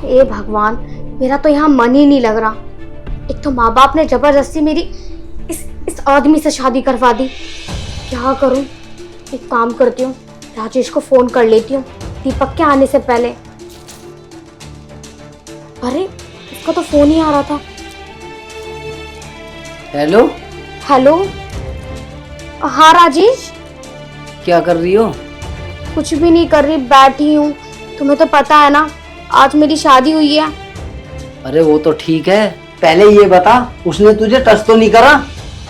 हे भगवान, मेरा तो यहाँ मन ही नहीं लग रहा। एक तो माँ बाप ने जबरदस्ती मेरी इस आदमी से शादी करवा दी। क्या करूं? एक काम करती हूँ, राजेश को फोन कर लेती हूँ दीपक के आने से पहले। अरे, इसका तो फोन ही आ रहा था। हेलो। हेलो। हाँ राजेश। क्या कर रही हो? कुछ भी नहीं कर रही, बैठी हूँ। तुम्हें तो पता है ना, आज मेरी शादी हुई है। अरे वो तो ठीक है, पहले ये बता उसने तुझे टच तो नहीं करा?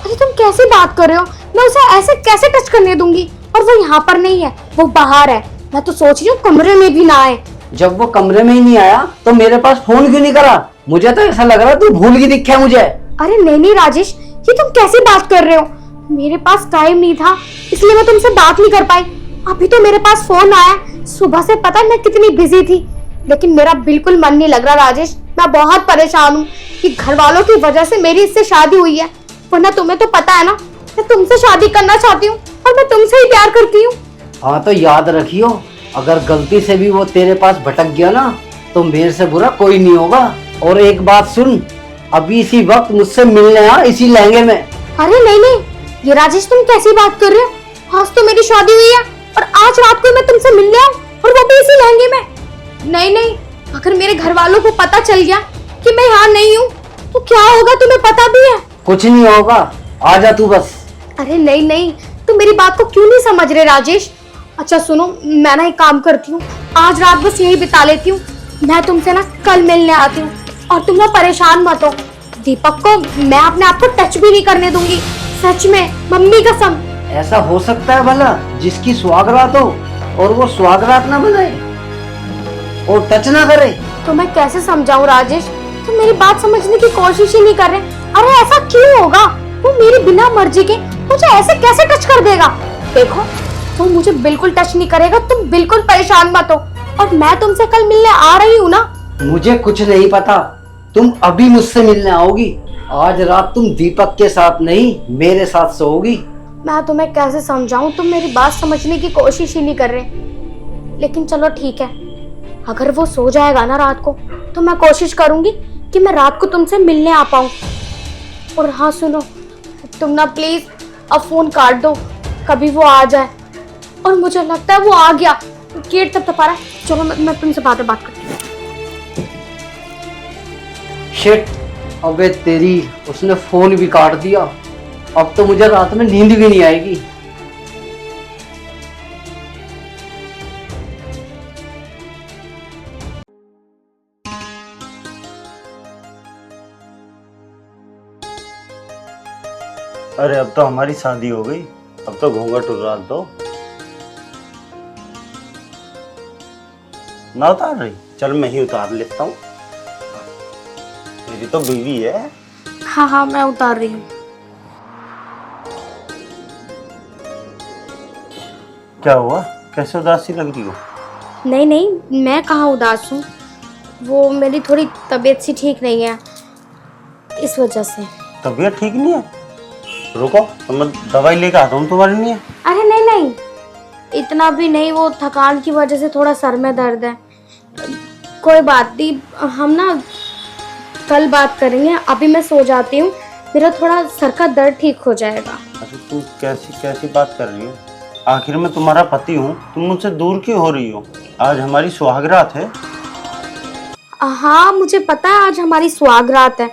अरे तुम कैसे बात कर रहे हो? मैं उसे ऐसे कैसे टच करने दूंगी? और वो यहाँ पर नहीं है, वो बाहर है। मैं तो सोच रही हूँ कमरे में भी ना आए। जब वो कमरे में ही नहीं आया तो मेरे पास फोन क्यों नहीं करा? मुझे तो ऐसा लग रहा तू भूल गई दिखा मुझे। अरे नहीं नहीं राजेश, ये तुम कैसी बात कर रहे हो? मेरे पास टाइम नहीं था, इसलिए मैं तुमसे बात नहीं कर पाई। अभी तो मेरे पास फोन आया। सुबह से पता है मैं कितनी बिजी थी, लेकिन मेरा बिल्कुल मन नहीं लग रहा राजेश। मैं बहुत परेशान हूँ कि घर वालों की वजह से मेरी इससे शादी हुई है। वरना तुम्हें तो पता है ना, मैं तुमसे शादी करना चाहती हूँ और मैं तुमसे ही प्यार करती हूँ। हाँ तो याद रखियो, अगर गलती से भी वो तेरे पास भटक गया ना तो मेरे से बुरा कोई नहीं होगा। और एक बात सुन, अभी इसी वक्त मुझसे मिलने आ, इसी लहंगे में। अरे नहीं नहीं, ये राजेश तुम कैसी बात कर रहे हो? आज तो मेरी शादी हुई है और आज रात को मैं तुमसे मिलने आऊं, और वो भी इसी लहंगे में? नहीं नहीं, अगर मेरे घर वालों को पता चल गया कि मैं यहाँ नहीं हूँ तो क्या होगा तुम्हें पता भी है? कुछ नहीं होगा, आजा तू बस। अरे नहीं नहीं, तुम मेरी बात को क्यों नहीं समझ रहे राजेश? अच्छा सुनो, मैं ना एक काम करती हूँ, आज रात बस यही बिता लेती हूँ। मैं तुमसे ना कल मिलने आती हूँ, और तुम ना परेशान मत हो। दीपक को मैं अपने आप को टच भी नहीं करने दूंगी, सच में, मम्मी कसम। ऐसा हो सकता है भला जिसकी सुहागरात हो और वो सुहागरात ना बनाए और टच ना करे? तो मैं कैसे समझाऊं राजेश? तुम मेरी बात समझने की कोशिश ही नहीं कर रहे। अरे ऐसा क्यों होगा? वो मेरी बिना मर्जी के मुझे ऐसे कैसे टच कर देगा? देखो, वो मुझे बिल्कुल टच नहीं करेगा, तुम बिल्कुल परेशान मत हो। और मैं तुमसे कल मिलने आ रही हूँ ना। मुझे कुछ नहीं पता, तुम अभी मुझसे मिलने आओगी। आज रात तुम दीपक के साथ नहीं, मेरे साथ सोओगी। मैं तुम्हें कैसे समझाऊं, तुम मेरी बात समझने की कोशिश ही नहीं कर रहे। लेकिन चलो ठीक है, अगर वो सो जाएगा ना रात को, तो मैं कोशिश करूंगी कि मैं रात को तुमसे मिलने आ पाऊं। और हाँ सुनो, तुम ना प्लीज अब फोन काट दो, कभी वो आ जाए। और मुझे लगता है वो आ गया, गेट तक रहा है। चलो मैं तुमसे बात करती हूँ। शिट, अबे तेरी, उसने फोन भी काट दिया। अब तो मुझे रात में नींद भी नहीं आएगी। अरे अब तो हमारी शादी हो गई, अब तो घूंघट उतार दो। ना उतार रही? चल मैं ही उतार लेता हूँ, मेरी तो बीवी है। हाँ हाँ, मैं उतार रही हूँ। क्या हुआ, कैसे उदासी लग रही हो? नहीं नहीं, मैं कहाँ उदास हूँ, वो मेरी थोड़ी तबीयत सी ठीक नहीं है, इस वजह से। तबीयत ठीक नहीं है? रुको तो मैं दवाई लेकर आता हूँ तुम्हारे लिए। अरे नहीं नहीं, इतना भी नहीं, वो थकान की वजह से थोड़ा सर में दर्द है। कोई बात नहीं, हम ना कल बात करेंगे। अभी मैं सो जाती हूँ, मेरा थोड़ा सर का दर्द ठीक हो जाएगा। अरे तुम कैसी कैसी बात कर रही हो? आखिर मैं तुम्हारा पति हूँ, तुम मुझसे दूर क्यों हो रही हो? आज हमारी सुहागरात है। हाँ मुझे पता है आज हमारी सुहागरात है,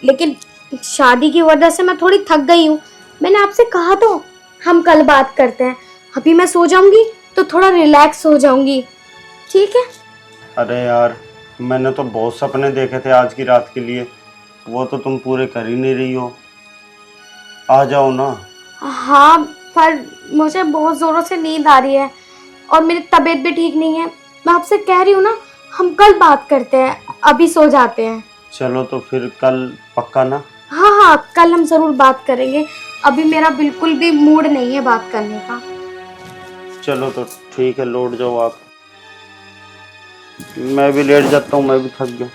लेकिन शादी की वजह से मैं थोड़ी थक गई हूँ। मैंने आपसे कहा तो हम कल बात करते हैं। अभी मैं सो जाऊंगी तो थोड़ा रिलैक्स हो जाऊंगी, ठीक है? अरे यार, मैंने तो बहुत सपने देखे थे आज की रात के लिए, वो तो तुम पूरे कर ही नहीं रही हो। आ जाओ ना। हाँ, पर मुझे बहुत ज़ोरों से नींद आ रही है और मेरी तबीयत भी ठीक नहीं है। मैं आपसे कह रही हूँ ना, हम कल बात करते हैं, अभी सो जाते हैं। चलो तो फिर कल पक्का ना? हाँ हाँ, कल हम ज़रूर बात करेंगे। अभी मेरा बिल्कुल भी मूड नहीं है बात करने का। चलो तो ठीक है, लौट जाओ आप, मैं भी लेट जाता हूँ, मैं भी थक गया,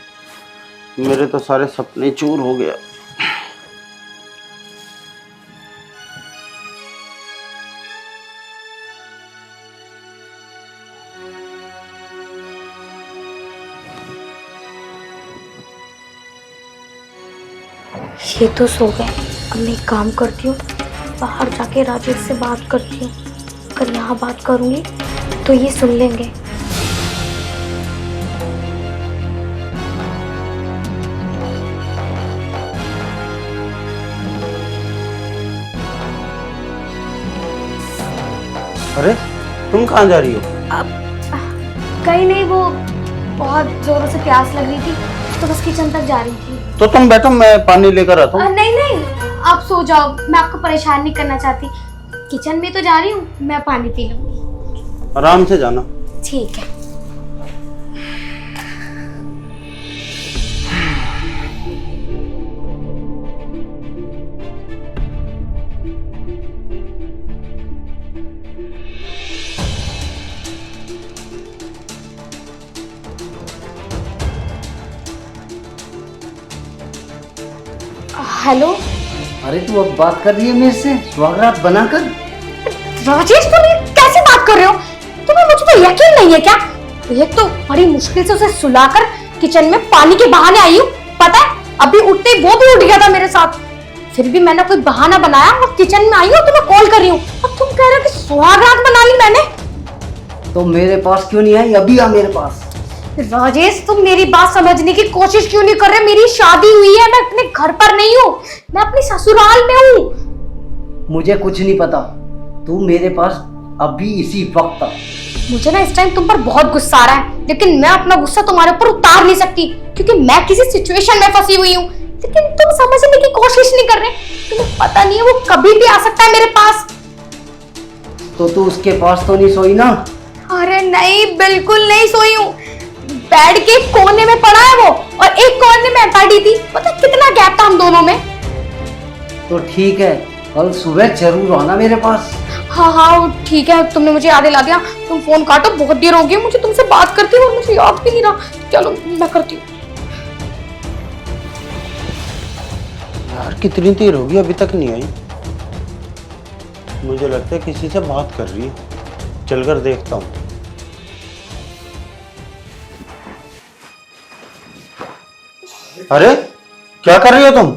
मेरे तो सारे सपने चूर हो गया। ये तो सो गए। अब मैं एक काम करती हूँ, बाहर जाके राजेश से बात करती हूँ। अगर यहाँ बात करूँगी तो ये सुन लेंगे। अरे तुम कहाँ जा रही हो? कहीं नहीं, वो बहुत जोरों से प्यास लग रही थी तो बस किचन तक जा रही थी। तो तुम बैठो, मैं पानी लेकर आता हूँ। नहीं नहीं, आप सो जाओ, मैं आपको परेशान नहीं करना चाहती। किचन में तो जा रही हूँ, मैं पानी पी लूंगी। आराम से जाना। ठीक है। हेलो अरे तू अब बात कर रही है मेरे से सुहागरात बनाकर? राजेश, तुम ये कैसे बात कर रहे हो? तुम्हें मुझ पर यकीन नहीं है क्या? एक तो बड़ी मुश्किल से उसे सुलाकर किचन में पानी के बहाने आई हूँ। पता है, अभी उठते ही वो भी उठ गया था मेरे साथ। फिर भी मैंने कोई बहाना बनाया और किचन में आई हूँ, तुम्हें कॉल कर रही हूँ। अब तुम कह रहे हो कि सुहागरात बना ली मैंने। तो मेरे पास क्यों नहीं आई? अभी आ मेरे पास। राजेश, तुम मेरी बात समझने की कोशिश क्यों नहीं कर रहे? मेरी शादी हुई है, मैं अपने घर पर नहीं हूँ, मैं अपने ससुराल में हूँ। मुझे कुछ नहीं पता, तू मेरे पास अभी इसी वक्त आ। मुझे ना इस टाइम तुम पर बहुत गुस्सा आ रहा है, लेकिन मैं अपना गुस्सा तुम्हारे ऊपर उतार नहीं सकती क्योंकि मैं किसी सिचुएशन में फंसी हुई हूँ। लेकिन तुम समझने की कोशिश नहीं कर रहे। तुम्हें पता नहीं है वो कभी भी आ सकता है मेरे पास। तो तू उसके पास तो नहीं सोई ना? अरे नहीं, बिल्कुल नहीं सोई हूँ। बेड के कोने में पड़ा है वो और एक कोने में पड़ी थी। पता कितना गैप था हम दोनों में। तो ठीक है, कल सुबह जरूर आना मेरे पास। हाँ हाँ ठीक है, तुमने मुझे याद दिला दिया। तुम फोन काटो, बहुत देर हो गई मुझे तुमसे बात करती हूँ और मुझे याद भी नहीं रहा। चलो मैं करती हूँ। यार कितनी देर होगी अभी तक नहीं आई। मुझे लगता है किसी से बात कर रही है, चलकर देखता हूँ। अरे क्या कर रही हो तुम?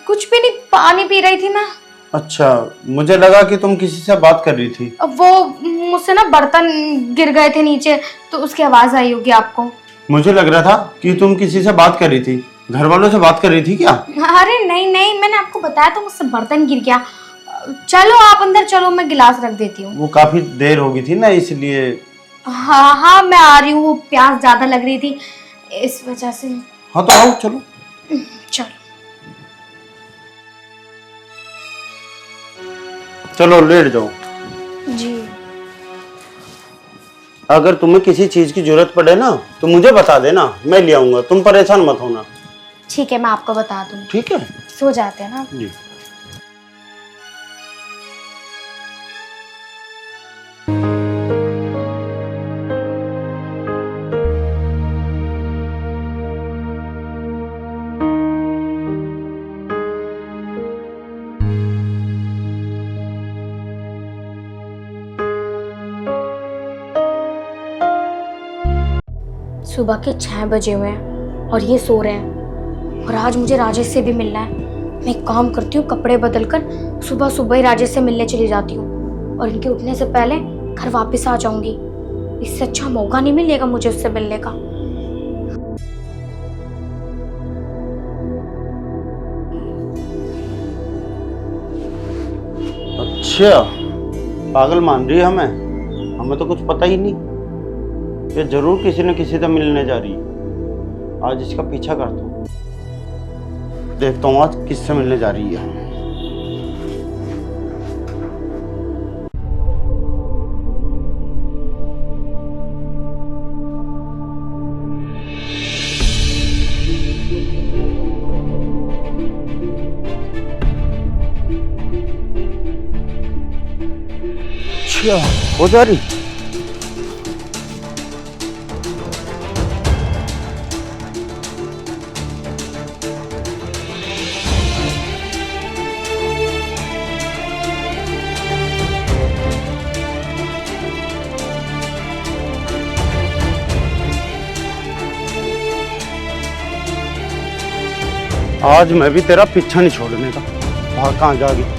कुछ भी नहीं, पानी पी रही थी मैं। अच्छा, मुझे लगा कि तुम किसी से बात कर रही थी। वो मुझसे ना बर्तन गिर गए थे नीचे, तो उसकी आवाज आई होगी आपको। मुझे लग रहा था कि तुम किसी से बात कर रही थी, घर वालों से बात कर रही थी क्या? अरे नहीं नहीं, मैंने आपको बताया तो मुझसे बर्तन गिर गया। चलो आप अंदर चलो, मैं गिलास रख देती हूँ। वो काफी देर हो गई थी ना, इसलिए। हाँ हाँ मैं आ रही हूँ, वो प्यास ज्यादा लग रही थी इस वजह से। हाँ तो आओ, चलो। चलो चलो लेट जाओ। जी। अगर तुम्हें किसी चीज की जरूरत पड़े ना तो मुझे बता देना, मैं ले आऊंगा, तुम परेशान मत होना। ठीक है, मैं आपको बता दूँ। ठीक है सो जाते हैं ना। जी। सुबह के 6 बजे हुए हैं और ये सो रहे हैं। और आज मुझे राजेश से भी मिलना है। मैं एक काम करती हूँ, कपड़े बदलकर सुबह सुबह ही राजेश से मिलने चली जाती हूँ और इनके उठने से पहले घर वापस आ जाऊंगी। इससे अच्छा मौका नहीं मिलेगा मुझे उससे मिलने का। अच्छा, पागल मान रही है हमें? हमें तो कुछ पता ही नहीं। ये जरूर किसी न किसी से मिलने जा रही है। आज इसका पीछा करता हूँ, देखता हूँ आज किससे मिलने जा रही है। अच्छा, हो जा रही। आज मैं भी तेरा पीछा नहीं छोड़ने का। भाग कहाँ जागी।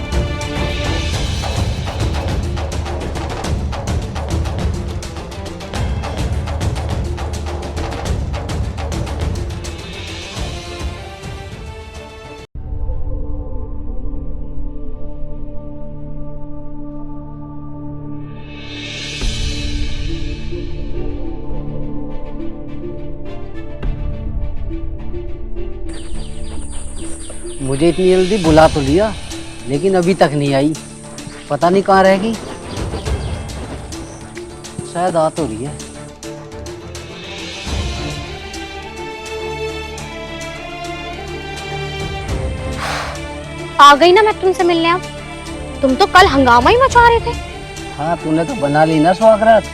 मुझे इतनी जल्दी बुला तो लिया, लेकिन अभी तक नहीं आई। पता नहीं कहाँ रहेगी। शायद आ तो रही है। आ गई ना मैं तुमसे मिलने। अब तुम तो कल हंगामा ही मचा रहे थे। हाँ, तूने तो बना ली ना स्वागत।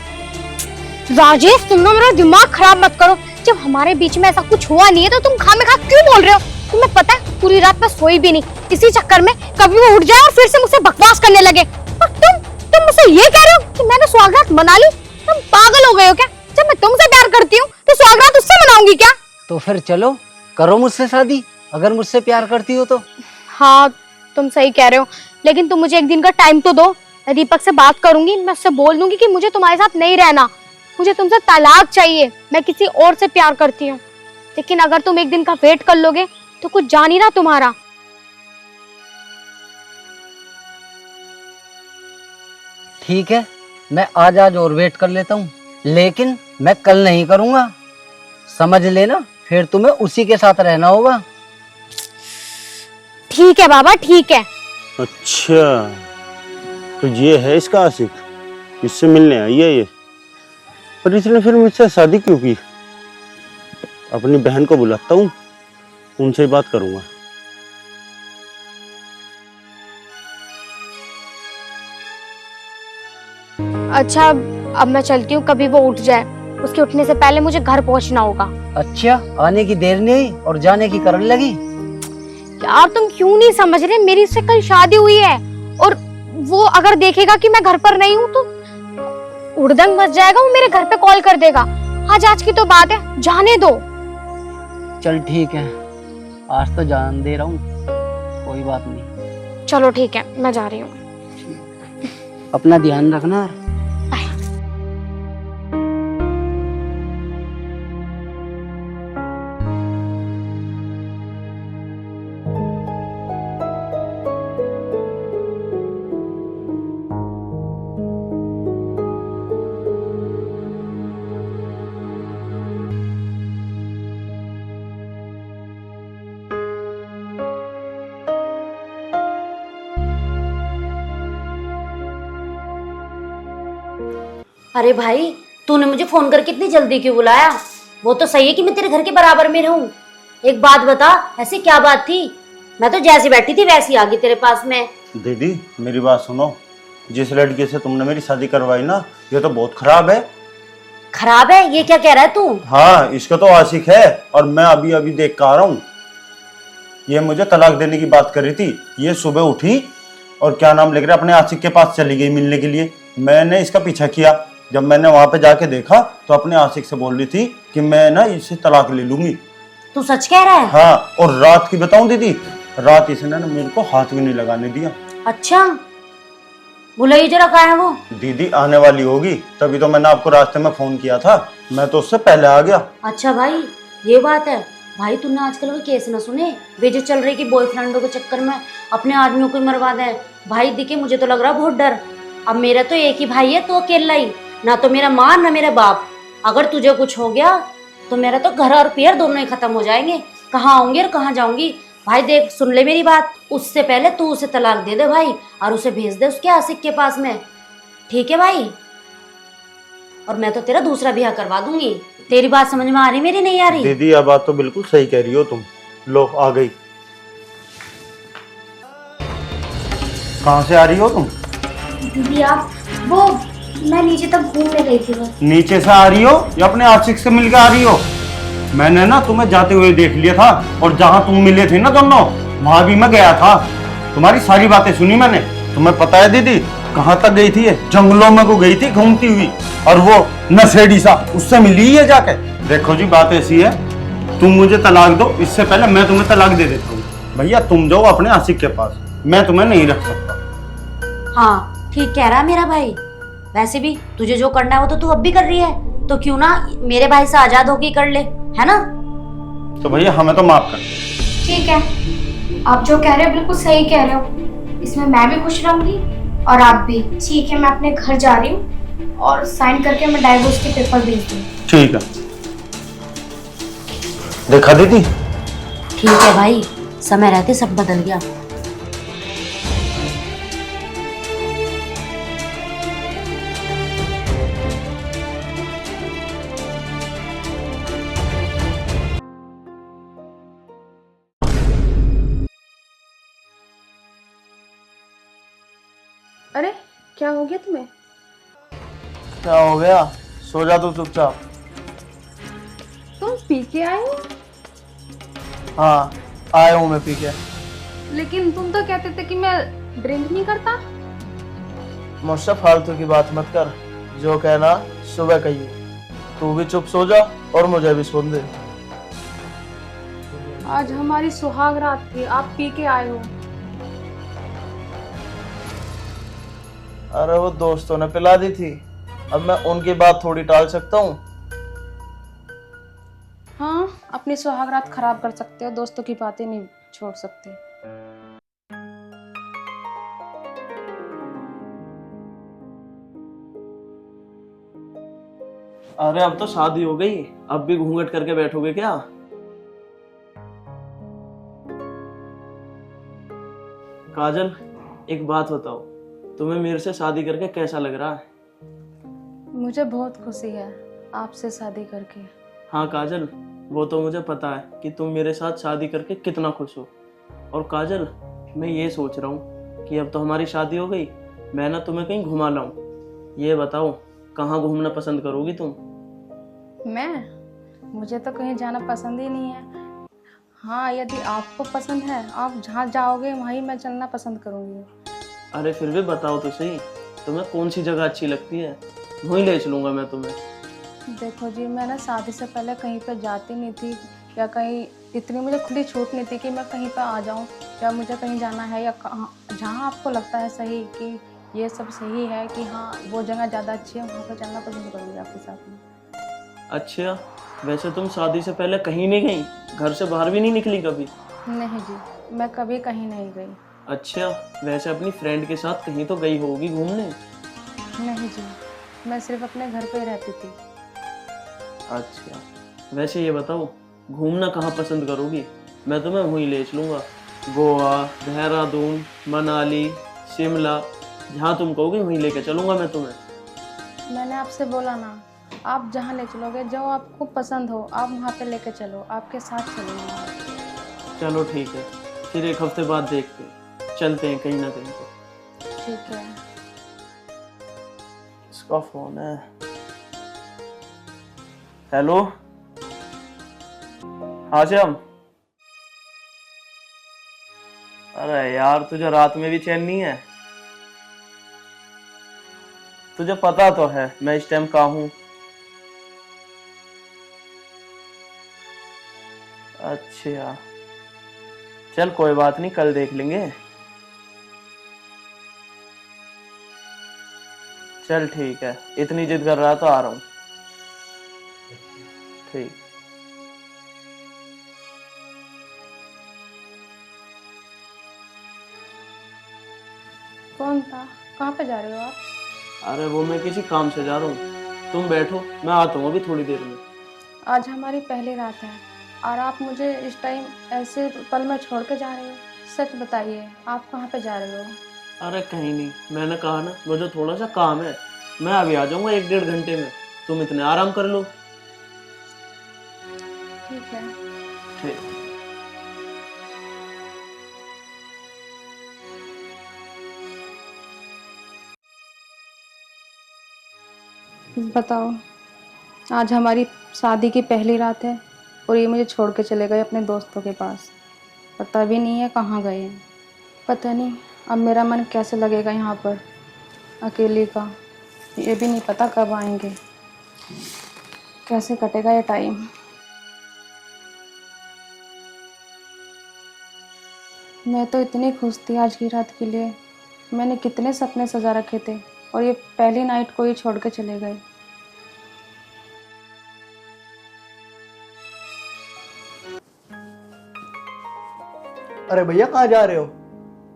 राजेश, तुम ना मेरा दिमाग खराब मत करो। जब हमारे बीच में ऐसा कुछ हुआ नहीं है तो तुम खामखा क्यों बोल रहे हो? तुम्हें पता है पूरी रात मैं सोई भी नहीं, इसी चक्कर में कभी वो उठ जाए और फिर से मुझसे बकवास करने लगे। और तुम मुझसे ये कह रहे हो कि मैंने स्वागत मना ली? तुम पागल हो गए हो क्या? जब मैं तुमसे प्यार करती हूँ तो स्वागत उससे मनाऊंगी क्या? तो फिर चलो, करो मुझसे शादी, अगर मुझसे प्यार करती हो तो। हाँ, तुम सही कह रहे हो, लेकिन तुम मुझे एक दिन का टाइम तो दो। मैं दीपक से बात करूंगी, मैं उससे बोल दूंगी कि मुझे तुम्हारे साथ नहीं रहना, मुझे तुमसे तलाक चाहिए, मैं किसी और से प्यार करती हूँ। लेकिन अगर तुम एक दिन का वेट कर लोगे तो कुछ जान ही ना तुम्हारा। ठीक है, मैं आज और वेट कर लेता हूँ, लेकिन मैं कल नहीं करूँगा, समझ लेना। फिर तुम्हें उसी के साथ रहना होगा। ठीक है बाबा, ठीक है। अच्छा, तो ये है इसका आशिक, इससे मिलने आई है ये। पर इसने फिर मुझसे शादी क्यों की? अपनी बहन को बुलाता हूँ, उनसे ही बात करूंगा। अच्छा, अब मैं चलती हूँ, कभी वो उठ जाए उसके उठने से पहले मुझे घर पहुँचना होगा। अच्छा, आने की देर नहीं और जाने की करने लगी। यार तुम क्यों नहीं समझ रहे? मेरी इससे कल शादी हुई है और वो अगर देखेगा कि मैं घर पर नहीं हूँ तो उड़दंग मच जाएगा। वो मेरे घर पे कॉल कर देगा। आज की तो बात है, जाने दो। चल ठीक है, आज तो जान दे रहा हूँ, कोई बात नहीं। चलो ठीक है, मैं जा रही हूँ। अपना ध्यान रखना। अरे भाई, तूने मुझे फोन करके इतनी जल्दी क्यों बुलाया? वो तो सही है कि मैं तेरे घर के बराबर में रहूं। एक बात बता, ऐसी क्या बात थी? मैं तो जैसी बैठी थी वैसी आ गई तेरे पास में। दीदी, मेरी बात सुनो। जिस लड़के से तुमने मेरी शादी करवाई ना, ये तो बहुत खराब है। खराब है? ये क्या कह रहा है तू? हाँ, इसका तो आशिक है और मैं अभी अभी देख कर आ रहा हूँ। ये मुझे तलाक देने की बात कर रही थी। ये सुबह उठी और क्या नाम लेकर अपने आशिक के पास चली गई मिलने के लिए। मैंने इसका पीछा किया। जब मैंने वहां पे जाके देखा तो अपने आशिक से बोल रही थी कि मैं ना इससे तलाक ले लूंगी। तू सच कह रहा है? हाँ, और रात की बताऊं दीदी, रात इसने ना मेरे को हाथ भी नहीं लगाने दिया। अच्छा, बुलाई जरा, कहाँ है वो? दीदी आने वाली होगी, तभी तो मैंने आपको रास्ते में फोन किया था। मैं तो उससे पहले आ गया। अच्छा भाई, ये बात है। भाई तूने आजकल वो केस ना सुने वे जो चल रही कि बॉयफ्रेंडों के चक्कर में अपने आदमियों को ही मरवा दें? भाई दिखे, मुझे तो लग रहा बहुत डर। अब मेरा तो एक ही भाई है, तो अकेला ही, ना तो मेरा माँ ना मेरा बाप। अगर तुझे कुछ हो गया तो मेरा तो घर और पैर दोनों ही खत्म हो जाएंगे। कहाँ आऊंगी और कहाँ जाऊंगी? भाई देख, सुन ले मेरी बात, उससे पहले तू उसे तलाक दे दे भाई, और उसे भेज दे उसके आशिक के पास में। ठीक है भाई? और मैं तो तेरा दूसरा ब्याह करवा दूंगी। तेरी बात समझ में आ रही, मेरी नहीं आ रही? दीदी, यह बात तो बिल्कुल सही कह रही हो तुम। लो, आ गई। कहाँ से आ रही हो तुम? दीदी आप, वो मैं नीचे तक घूमने गई थी बस। नीचे से आ रही हो या अपने आशिक से मिलकर आ रही हो? मैंने ना तुम्हें जाते हुए देख लिया था, और जहां तुम मिले थे ना दोनों, वहां भी मैं गया था। तुम्हारी सारी बातें सुनी मैंने। तुम्हें पता है दीदी कहाँ तक गई थी? ये जंगलों में को गई थी घूमती हुई, और वो नशेड़ी सा उससे मिली है जाके। देखो जी, बात ऐसी है, तुम मुझे तलाक दो, इससे पहले मैं तुम्हें तलाक दे देता हूँ। भैया तुम जाओ अपने आशिक के पास, मैं तुम्हें नहीं रख सकता। हाँ ठीक कह रहा है मेरा भाई। वैसे भी तुझे जो करना है वो तो तू अब भी कर रही है, तो क्यों ना मेरे भाई से आजाद होके कर ले, है ना? तो भैया हमें तो माफ कर। ठीक है, आप जो कह रहे हो बिल्कुल सही कह रहे हो, इसमें मैं भी खुश रहूंगी और आप भी। ठीक है, मैं अपने घर जा रही हूँ और साइन करके मैं डाइवोर्स के पेपर भेज दूँ। ठीक है। देखा दीदी, ठीक है भाई, समय रहते सब बदल गया। अरे क्या हो गया तुम्हें? क्या हो गया? सो जा तू चुपचाप। तुम पी के आए हो? हाँ आया हूँ मैं पी के। लेकिन तुम तो कहते थे कि मैं ड्रिंक नहीं करता। मुझसे फालतू की बात मत कर, जो कहना सुबह कहिए। तू भी चुप सो जा और मुझे भी सुन दे। आज हमारी सुहाग रात थी, आप पी के आए हो। अरे वो दोस्तों ने पिला दी थी, अब मैं उनकी बात थोड़ी टाल सकता हूँ। हाँ, अपनी सुहाग रात खराब कर सकते हो, दोस्तों की बातें नहीं छोड़ सकते। अरे अब तो शादी हो गई, अब भी घूंघट करके बैठोगे क्या? काजल एक बात बताओ, तुम्हें मेरे से शादी करके कैसा लग रहा है? मुझे बहुत खुशी है आपसे शादी करके। हाँ काजल, वो तो मुझे पता है कि तुम मेरे साथ शादी करके कितना खुश हो। और काजल, मैं ये सोच रहा हूँ कि अब तो हमारी शादी हो गई, मैं ना तुम्हें कहीं घुमा लाऊं। ये बताओ कहाँ घूमना पसंद करोगी तुम? मुझे तो कहीं जाना पसंद ही नहीं है। हाँ, यदि आपको पसंद है, आप जहाँ जाओगे वहीं मैं चलना पसंद करूँगी। अरे फिर भी बताओ तो सही, तुम्हें कौन सी जगह अच्छी लगती है, वहीं ले चलूंगा मैं तुम्हें। देखो जी, मैं ना शादी से पहले कहीं पे जाती नहीं थी, या कहीं इतनी मुझे खुली छूट नहीं थी कि मैं कहीं पे आ जाऊं, या मुझे कहीं जाना है, या जहाँ आपको लगता है सही कि ये सब सही है कि हाँ वो जगह ज़्यादा अच्छी है, वहाँ पर चलना पसंद करूँगी आपके साथ में। अच्छा, वैसे तुम शादी से पहले कहीं नहीं गई, घर से बाहर भी नहीं निकली कभी? नहीं जी, मैं कभी कहीं नहीं गई। अच्छा, वैसे अपनी फ्रेंड के साथ कहीं तो गई होगी घूमने? नहीं जी, मैं सिर्फ अपने घर पे ही रहती थी। अच्छा, वैसे ये बताओ घूमना कहाँ पसंद करोगी? मैं तुम्हें वहीं ले चलूँगा, गोवा, देहरादून, मनाली, शिमला, जहाँ तुम कहोगे वहीं लेके चलूँगा मैं तुम्हें। मैंने आपसे बोला ना, आप जहाँ ले चलोगे, जो आपको पसंद हो आप वहाँ पे लेके चलो, आपके साथ चलूँगा। चलो ठीक है, फिर एक हफ्ते बाद देखते हैं, चलते हैं कहीं ना कहीं तो। ठीक है। इसका फोन है। हेलो, हाँ श्याम। अरे यार, तुझे रात में भी चैन नहीं है? तुझे पता तो है मैं इस टाइम कहाँ हूँ। अच्छा चल कोई बात नहीं, कल देख लेंगे। चल ठीक है, इतनी जिद कर रहा तो आ रहा हूँ। ठीक। कौन था? कहाँ पे जा रहे हो आप? अरे वो मैं किसी काम से जा रहा हूँ, तुम बैठो, मैं आता हूँ अभी थोड़ी देर में। आज हमारी पहली रात है और आप मुझे इस टाइम ऐसे पल में छोड़ के जा रहे हो। सच बताइए, आप कहाँ पे जा रहे हो? अरे कहीं नहीं, मैंने कहा ना मुझे थोड़ा सा काम है, मैं अभी आ जाऊंगा 1-1.5 घंटे में, तुम इतने आराम कर लो। ठीक है। ठीक। बताओ, आज हमारी शादी की पहली रात है और ये मुझे छोड़ के चले गए अपने दोस्तों के पास। पता भी नहीं है कहाँ गए हैं। पता नहीं अब मेरा मन कैसे लगेगा यहाँ पर अकेले का, ये भी नहीं पता कब आएंगे, कैसे कटेगा ये टाइम। मैं तो इतनी खुश थी आज की रात के लिए। मैंने कितने सपने सजा रखे थे और ये पहली नाइट को ही छोड़ के चले गए। अरे भैया कहाँ जा रहे हो?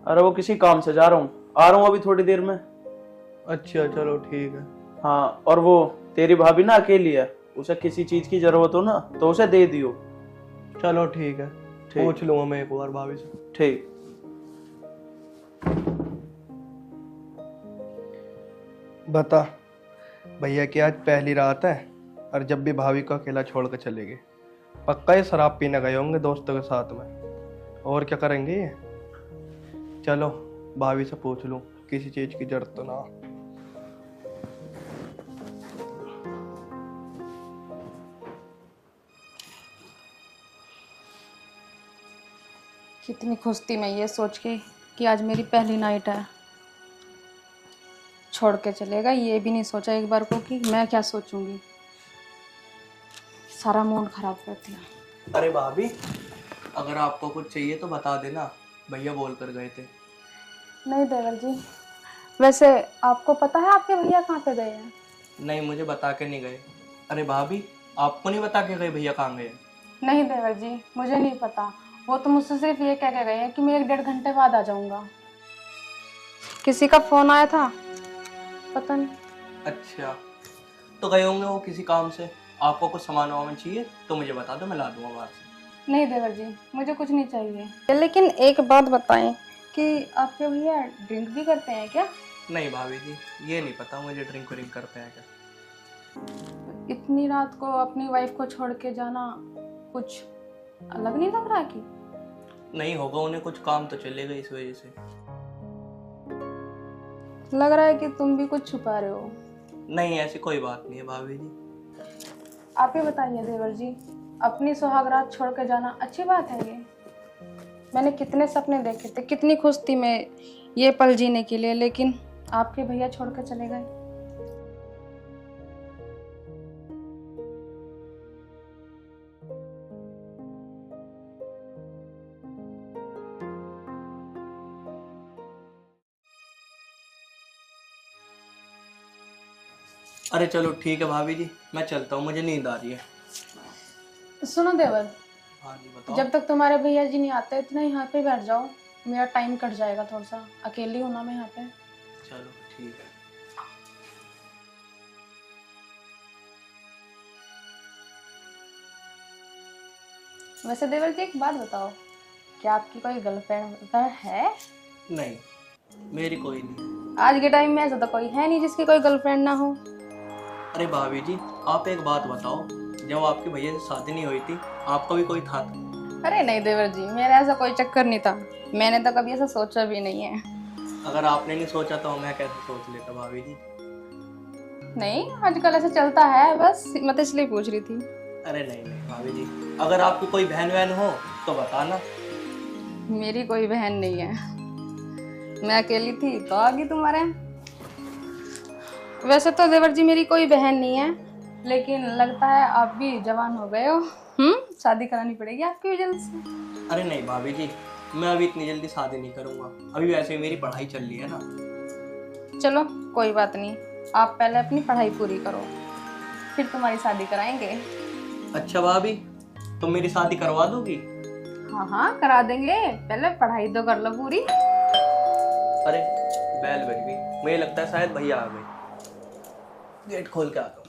अरे वो किसी काम से जा रहा हूँ, आ रहा हूँ अभी थोड़ी देर में। अच्छा चलो ठीक है। हाँ, और वो तेरी भाभी ना अकेली है, उसे किसी चीज की जरूरत हो ना तो उसे दे दियो। चलो ठीक है, ठीक। पूछ लूंगा मैं एक बार भाभी से। ठीक। बता भैया की आज पहली रात है और जब भी भाभी को अकेला छोड़ कर चले गए। पक्का ये शराब पीने गए होंगे दोस्तों के साथ में, और क्या करेंगे ये। चलो भाभी से पूछ लूं किसी चीज की जरूरत तो ना। कितनी खुश थी मैं ये सोच के कि आज मेरी पहली नाइट है। छोड़ के चलेगा, ये भी नहीं सोचा एक बार को कि मैं क्या सोचूंगी। सारा मूड खराब कर दिया। अरे भाभी, अगर आपको कुछ चाहिए तो बता देना, भैया बोल कर गए थे। नहीं देवर जी, वैसे आपको पता है आपके भैया कहाँ पे गए हैं? नहीं, मुझे बता के नहीं गए। अरे भाभी, आपको नहीं बता के गए भैया कहाँ गए? नहीं देवर जी, मुझे नहीं पता। वो तो मुझसे सिर्फ ये कह के गए हैं कि मैं 1-1.5 घंटे बाद आ जाऊंगा। किसी का फोन आया था, पता नहीं। अच्छा, तो गए होंगे वो किसी काम से। आपको कुछ सामान वामान चाहिए तो मुझे बता दो, मैं ला दूंगा बाहर से। नहीं देवर जी, मुझे कुछ नहीं चाहिए। लेकिन एक बात बताएं कि आपके भैया ड्रिंक भी करते हैं क्या? नहीं भाभी जी, ये नहीं पता मुझे ड्रिंक व्रिंक करते हैं क्या। इतनी रात को अपनी वाइफ को छोड़ के जाना कुछ अलग नहीं लग रहा कि? नहीं होगा, उन्हें कुछ काम तो चलेगा इस वजह से। लग रहा है कि तुम भी कुछ छुपा रहे हो। नहीं, ऐसी कोई बात नहीं है भाभी जी। आप ही बताइए देवर जी, अपनी सुहागरात छोड़ के जाना अच्छी बात है ये? मैंने कितने सपने देखे थे, कितनी खुश थी मैं ये पल जीने के लिए, लेकिन आपके भैया छोड़ कर चले गए। अरे चलो ठीक है भाभी जी, मैं चलता हूँ, मुझे नींद आ रही है। सुनो देवर, हाँ जी बताओ। जब तक तुम्हारे भैया जी नहीं आते इतना यहाँ पे बैठ जाओ, मेरा टाइम कट जाएगा थोड़ा सा। अकेली हूँ ना मैं यहाँ पे। चलो ठीक है। वैसे देवर जी एक बात बताओ, क्या आपकी कोई गर्लफ्रेंड है? नहीं, मेरी कोई नहीं। आज के टाइम में ऐसा तो कोई है नहीं जिसकी कोई गर्लफ्रेंड ना हो। अरे भाभी जी, आप एक बात बताओ, जब आपके भैया से शादी नहीं हुई थी आपका भी कोई था? अरे नहीं देवर जी, मेरा ऐसा कोई चक्कर नहीं था। मैंने तो कभी ऐसा सोचा भी नहीं है। अगर आपने नहीं सोचा तो मैं कैसे सोच लेता भाभी जी। नहीं, आजकल ऐसा चलता है, बस मैं तो इसलिए पूछ रही थी। अरे नहीं नहीं भाभी जी, अगर आपकी कोई बहन वहन हो तो बताना। मेरी कोई बहन नहीं है, मैं अकेली थी तो आ गई तुम्हारे। वैसे तो देवर जी मेरी कोई बहन नहीं है, लेकिन लगता है आप भी जवान हो गए हो। शादी करानी पड़ेगी आपकी भी जल्द से। अरे नहीं भाभी जी, मैं अभी इतनी जल्दी शादी नहीं करूंगा, अभी वैसे ही मेरी पढ़ाई चल रही है ना। चलो कोई बात नहीं, आप पहले अपनी पढ़ाई पूरी करो, फिर तुम्हारी शादी कराएंगे। अच्छा भाभी, तुम मेरी शादी करवा दोगी? हाँ हाँ करा देंगे, पहले पढ़ाई तो कर लो पूरी। अरे बैल बज गई, मुझे लगता है शायद भैया आ गए। गेट खोल के आता हूँ।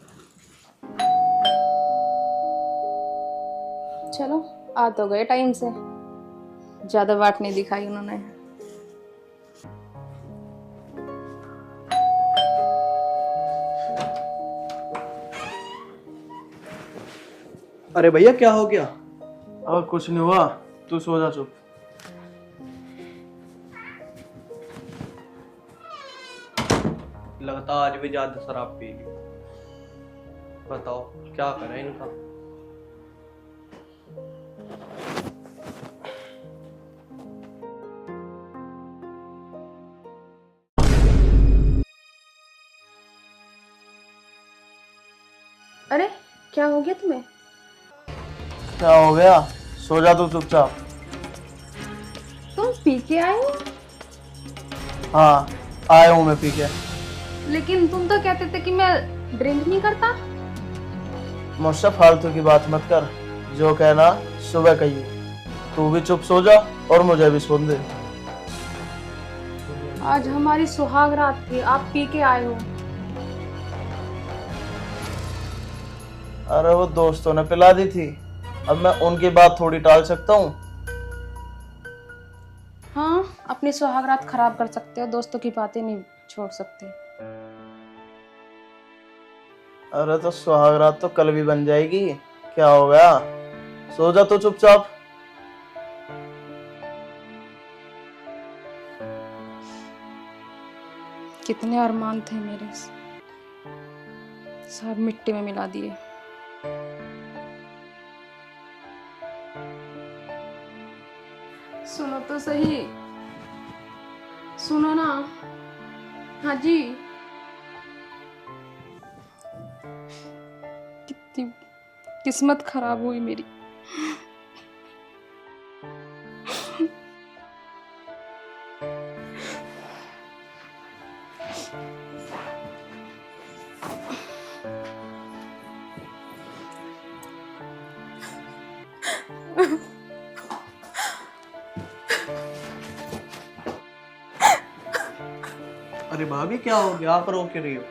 चलो आ तो गए टाइम से, ज्यादा वाट नहीं दिखाई उन्होंने। अरे भैया क्या हो गया? और कुछ नहीं हुआ, तू सो जा चुप। लगता आज भी ज्यादा शराब पी ली। बताओ क्या करें इनका। अरे क्या हो गया तुम्हें? क्या हो गया? सो जा तू चुपचाप। तुम तुम पी के आए हो? हाँ, आया हूँ मैं पी के। लेकिन तुम तो कहते थे कि मैं ड्रिंक नहीं करता। मुझसे फालतू की बात मत कर, जो कहना सुबह कहिए। तू भी चुप सो जा और मुझे भी सुन दे। आज हमारी सुहाग रात थी, आप पी के आए हो। अरे वो दोस्तों ने पिला दी थी, अब मैं उनकी बात थोड़ी टाल सकता हूँ। हाँ, अपनी सुहाग रात खराब कर सकते हो, दोस्तों की बातें नहीं छोड़ सकते। अरे तो सुहाग रात तो कल भी बन जाएगी, क्या हो गया? सो जा तो चुपचाप। कितने अरमान थे मेरे, सब मिट्टी में मिला दिए। सुनो तो सही, सुनो ना। हाँ जी, कितनी किस्मत खराब हुई मेरी। अरे भाभी क्या हो गया, आप रो क्यों रही हो?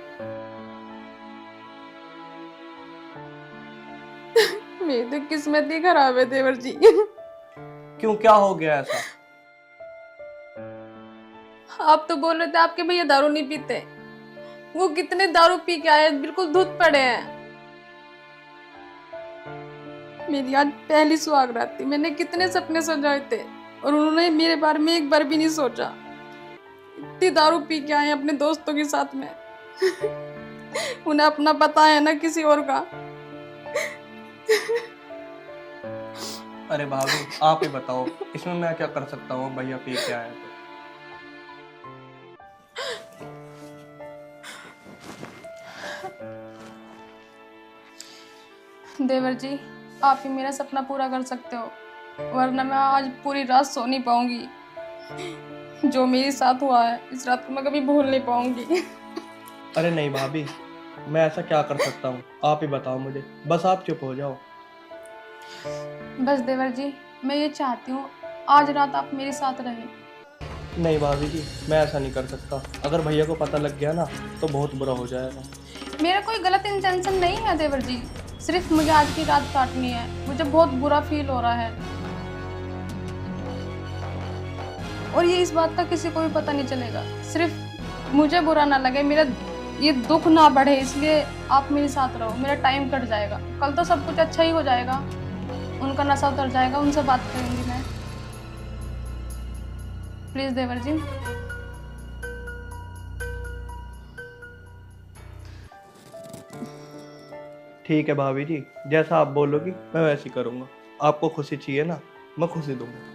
मेरी तो किस्मत ही खराब है देवर जी। क्यों, क्या हो गया ऐसा? आप तो बोल रहे थे आपके भैया दारू नहीं पीते, वो कितने दारू पी के आए, बिल्कुल धुत पड़े हैं। मेरी आज पहली सुहाग रात थी, मैंने कितने सपने सजाए थे और उन्होंने मेरे बारे में एक बार भी नहीं सोचा। इतनी दारू पी के आए अपने दोस्तों के साथ में। उन्हें अपना पता है ना किसी और का। अरे भाभी आप ही बताओ, इसमें मैं क्या कर सकता हूँ? भैया पी के आए तो। देवर जी, आप ही मेरा सपना पूरा कर सकते हो, वरना मैं आज पूरी रात सो नहीं पाऊंगी। जो मेरे साथ हुआ है इस रात को मैं कभी भूल नहीं पाऊंगी। अरे नहीं भाभी, मैं ऐसा क्या कर सकता हूँ? आप ही बताओ मुझे, बस आप चुप हो जाओ। बस देवर जी, मैं ये चाहती हूँ आज रात आप मेरे साथ रहें। नहीं भाभी जी, मैं ऐसा नहीं कर सकता। अगर भैया को पता लग गया ना तो बहुत बुरा हो जाएगा। मेरा कोई गलत इंटेंशन नहीं है देवर जी, सिर्फ मुझे आज की रात काटनी है। मुझे बहुत बुरा फील हो रहा है और ये इस बात का किसी को भी पता नहीं चलेगा। सिर्फ मुझे बुरा ना लगे, मेरा ये दुख ना बढ़े, इसलिए आप मेरे साथ रहो। मेरा टाइम कट जाएगा, कल तो सब कुछ अच्छा ही हो जाएगा। उनका नशा उतर जाएगा, उनसे बात करूंगी मैं। प्लीज देवर जी। ठीक है भाभी जी, जैसा आप बोलोगी मैं वैसे ही करूँगा। आपको खुशी चाहिए ना, मैं खुशी दूंगा।